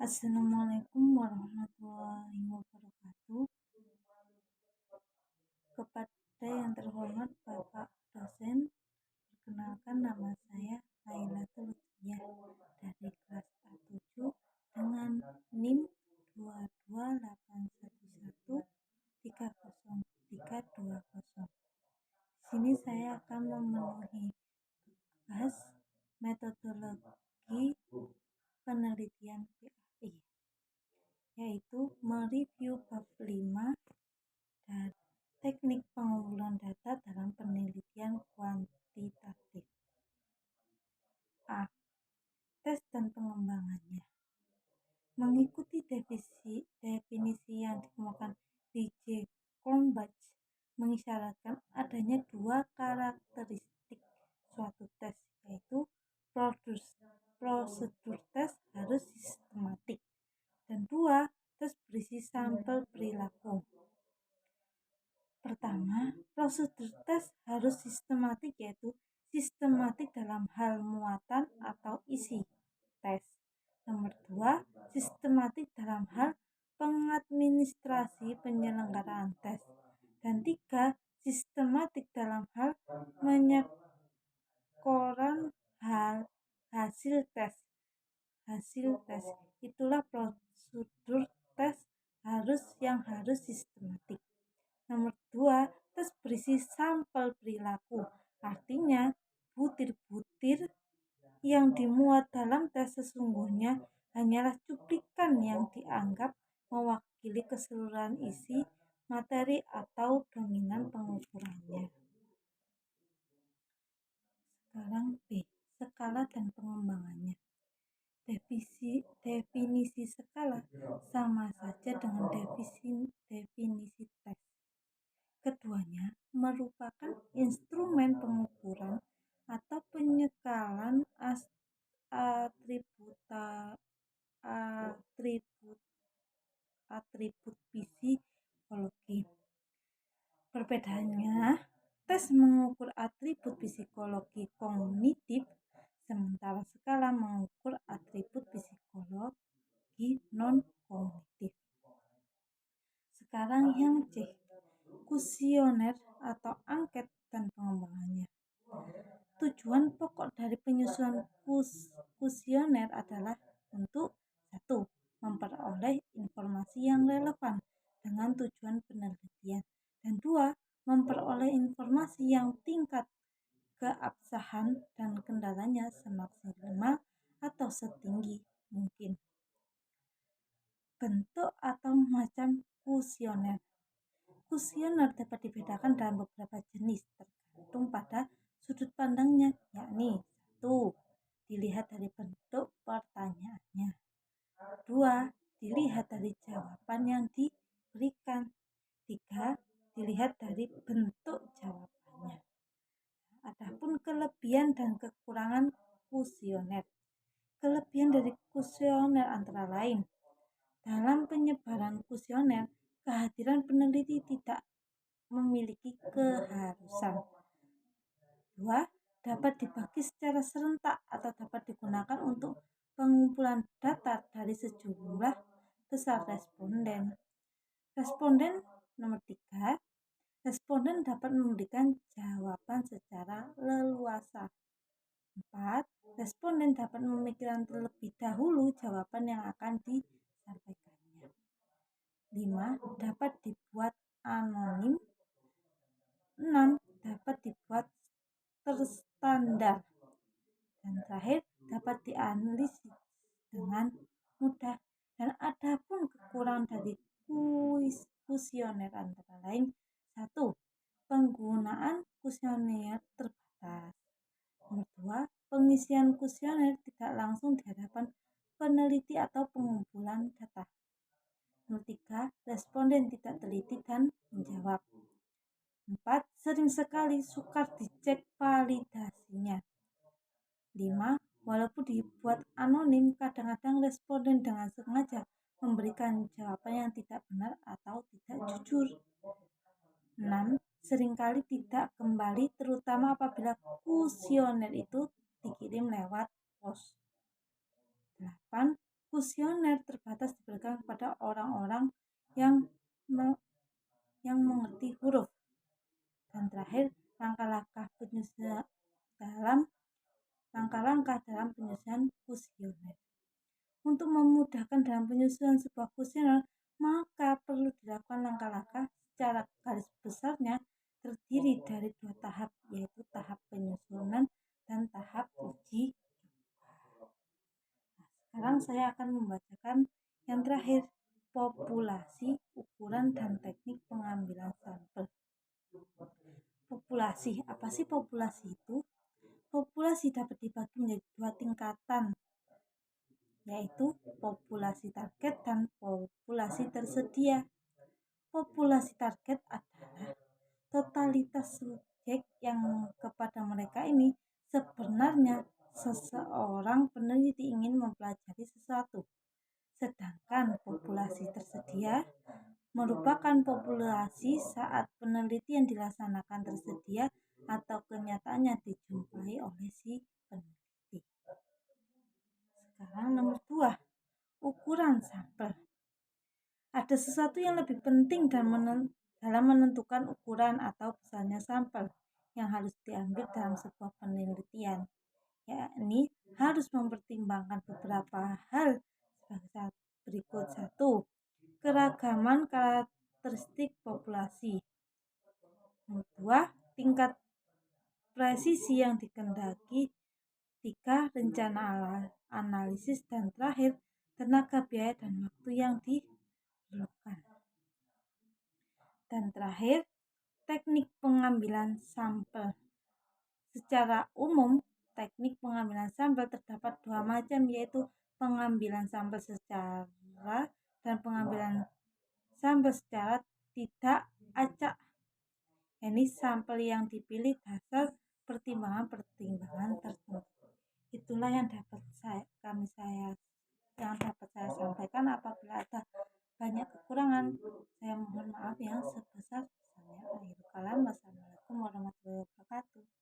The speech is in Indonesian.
Assalamualaikum warahmatullahi wabarakatuh. Kepada yang terhormat Bapak dosen, perkenalkan nama saya Lailatul Lutfiyah dari kelas A7 dengan NIM 228113030. Di sini saya akan memenuhi tugas metodologi penelitian PAI, yaitu mereview bab 5 dan teknik pengumpulan data dalam penelitian kuantitatif. A. Tes dan pengembangannya. Mengikuti definisi yang dikemukakan D.J. Cronbach mengisyaratkan adanya dua karakteristik suatu tes, yaitu prosedur tes harus sistematik, dan dua, tes berisi sampel perilaku. Pertama, prosedur tes harus sistematik, yaitu sistematik dalam hal muatan atau isi tes. Nomor 2, sistematik dalam hal pengadministrasi penyelenggaraan tes. Dan 3, sistematik dalam hal penyekoran hasil tes. Itulah prosedur tes yang harus sistematik. Nomor 2, tes berisi sampel perilaku. Artinya, butir-butir yang dimuat dalam tes sesungguhnya hanyalah cuplikan yang dianggap mewakili keseluruhan isi materi atau dominan pengukurannya. Sekarang B. Skala dan pengembangannya. Definisi skala sama saja dengan definisi tes. Keduanya merupakan instrumen pengukuran atau penyekalan atribut psikologi. Perbedaannya, tes mengukur atribut psikologi kognitif, sementara skala mengukur atribut psikologi non-kognitif. Sekarang yang C. Kuesioner atau angket dan pengembangannya. Tujuan pokok dari penyusunan kuesioner adalah untuk 1. Memperoleh informasi yang relevan dengan tujuan penelitian, dan 2. Memperoleh informasi yang tingkat keabsahan dan kendalanya semaksimal atau setinggi mungkin. Bentuk atau macam kuesioner. Kuesioner dapat dibedakan dalam beberapa jenis tergantung pada sudut pandangnya, yakni 1. Dilihat dari bentuk pertanyaannya. 2. Dilihat dari jawaban yang diberikan. 3. Dilihat dari bentuk jawabannya. Adapun kelebihan dan kekurangan kuesioner. Kelebihan dari kuesioner antara lain: dalam penyebaran kuesioner, kehadiran peneliti tidak memiliki keharusan. 2. Dapat dibagi secara serentak atau dapat digunakan untuk pengumpulan data dari sejumlah besar responden. Nomor 3. Responden dapat memberikan jawaban secara leluasa. 4. Responden dapat memikirkan terlebih dahulu jawaban yang akan disampaikannya. 5. Dapat dibuat anonim. 6. Dapat dibuat terstandar. Dan terakhir, dapat dianalisis dengan mudah. Dan adapun kekurangan dari kuesioner antara lain: 1. Penggunaan kuesioner terbatas. Nomor 2. Pengisian kuesioner tidak langsung di hadapan peneliti atau pengumpulan data. Nomor 3. Responden tidak teliti dan menjawab. 4. Sering sekali sukar dicek validasinya. 5. Walaupun dibuat anonim, kadang-kadang responden dengan sengaja memberikan jawaban yang tidak benar atau tidak jujur. 6. Seringkali tidak kembali, terutama apabila kuesioner itu dikirim lewat pos. 8. kuesioner terbatas diberikan kepada orang-orang yang mengerti huruf. Dan terakhir, langkah-langkah dalam penyusunan kuesioner. Untuk memudahkan dalam penyusunan sebuah kuesioner, maka perlu dilakukan langkah-langkah secara garis besarnya terdiri dari 2 tahap, yaitu tahap penyusunan dan tahap uji. Sekarang saya akan membacakan yang terakhir, populasi, ukuran, dan teknik pengambilan sampel. Populasi, apa sih populasi itu? Populasi dapat dibagi menjadi 2 tingkatan, yaitu populasi target dan populasi tersedia. Populasi target adalah totalitas subjek yang kepada mereka ini sebenarnya seseorang peneliti ingin mempelajari sesuatu. Sedangkan populasi tersedia merupakan populasi saat penelitian dilaksanakan tersedia atau kenyataannya dijumpai oleh si peneliti. Sekarang nomor 2, ukuran sampel. Ada sesuatu yang lebih penting dalam menentukan ukuran atau besarnya sampel yang harus diambil dalam sebuah penelitian, yakni harus mempertimbangkan beberapa hal sebagai berikut. 1. Keragaman karakteristik populasi. 2. Tingkat presisi yang dikehendaki. 3. Rencana analisis. Dan terakhir, tenaga, biaya, dan waktu yang diperlukan. Dan terakhir, teknik pengambilan sampel. Secara umum, teknik pengambilan sampel terdapat 2 macam, yaitu pengambilan sampel secara dan pengambilan sampel secara tidak acak. Ini sampel yang dipilih dasar pertimbangan-pertimbangan tertentu. Itulah yang dapat saya sampaikan. Apabila ada banyak kekurangan, saya mohon maaf yang sebesar-besarnya. Akhirul kalam. Wassalamualaikum warahmatullahi wabarakatuh.